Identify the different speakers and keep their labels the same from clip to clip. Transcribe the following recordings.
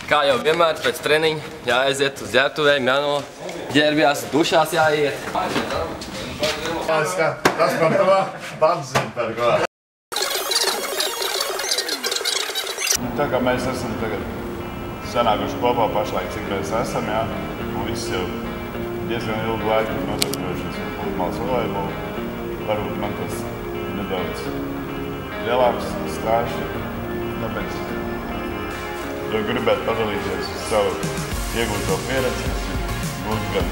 Speaker 1: Kā jau vienmēr pēc treniņa jāaiziet uz ģērbtuvēm, jānoģērbjās, dušās jāiet.
Speaker 2: Tas par to, pats zina par ko. Tā kā mēs esam tagad sanākuši kopā pašlaik, cik reizes esam, jā, un viss jau diezgan ilgu laiku nodarbojušies ar pludmales volejbolu. Varbūt man tas nedaudz lielāks stāsts, tāpēc gribētu padalīties uz savu iegūto pieredzi, kas ir būs gan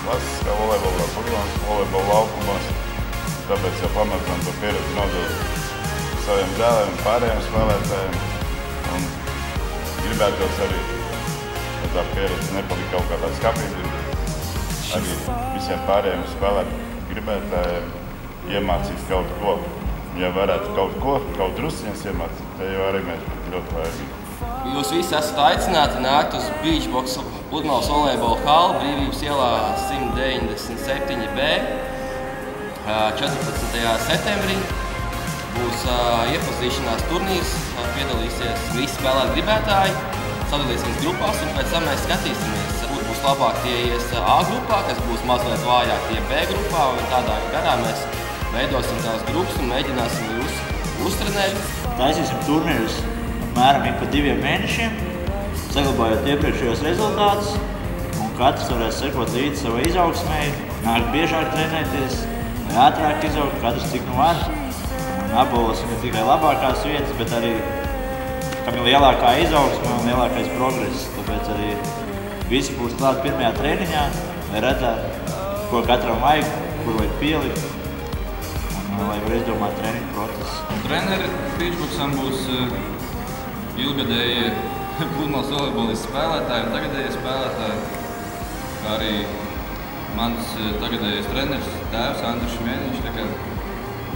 Speaker 2: klasiskā volejbolā, pludmales volejbola laukumos. Tāpēc jau pamatam to pieredzi nodot saviem dēliem un pārējiem spēlētājiem. Un gribētos arī, ja tā pieredze nepalika kaut kādā skapīdī, arī visiem pārējiem spēlētājiem gribētājiem iemācīt kaut ko. Ja varētu kaut drusciņas iemācīt, tad jau arī mēs ļoti vajadzīgi.
Speaker 1: Jūs visi esat aicināti nākt uz Beachbox pludmales volejbola halli Brīvības ielā 197B 14. septembrī. Būs iepazīšanās turnīrs, piedalīsies visi spēlēt gribētāji, sadalīsimies grupās un pēc tam mēs skatīsimies, kur būs labāk tie ies A grupā, kas būs mazliet vājāk tie B grupā, un tādā garā mēs veidosim tās grupas un mēģināsim jūs uztrenēt.
Speaker 3: Taisīsim turnīrus apmēram ik pa 2 mēnešiem, saglabājot iepriekšējos rezultātus, un katrs varēs sekot līdzi savai izaugsmei, nākt biežāk trenēties, lai ātrāk izaugt, katrs cik nu var. Un apbalvosim ne tikai labākās vietas, bet arī, kam ir lielākā izaugsme un lielākais progress. Tāpēc arī visi būs klāt pirmajā treniņā, lai redzētu, ko katram vajag, kur vajag pielikt, un lai var izdomāt treniņu procesu.
Speaker 4: Treneri Beachboxam būs ilgadēji pludmales volejbolistu spēlētāji un tagadējie spēlētāji, kā arī mans tagadējais treneris, tēvs Andris Šmieniņš. Tā kā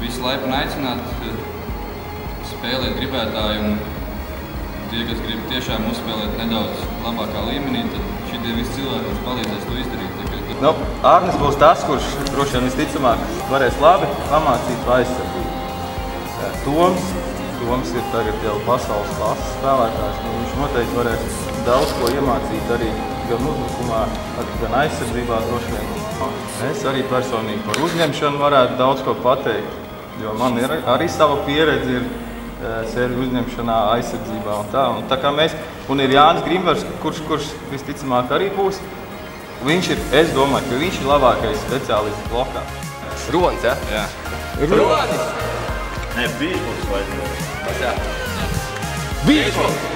Speaker 4: visi laipni aicināti spēlēt gribētāji, un tie, kas grib tiešām uzspēlēt nedaudz labākā līmenī, tad šitie visi cilvēki mums palīdzēs to izdarīt.
Speaker 5: Ārnis būs tas, kurš droši vien visticamāk varēs labi pamācīt aizsardzību. Toms ir tagad jau pasaules klases spēlētājs, un viņš noteikti varēs daudz ko iemācīt arī gan uzbrukumā, gan aizsardzībā droši vien. Es arī personīgi par uzņemšanu varētu daudz ko pateikt, jo man ir arī sava pieredze ir sēriju uzņemšanā, aizsardzībā un tā. Un tā kā un ir Jānis Grimbergs, kurš visticamāk arī būs. Viņš ir, es domāju, ka viņš ir labākais speciālists blokā.
Speaker 1: Ronis, ja?
Speaker 4: Jā.
Speaker 1: Ronis!
Speaker 3: Nē, Beachbox vajadzētu.
Speaker 1: Beachbox!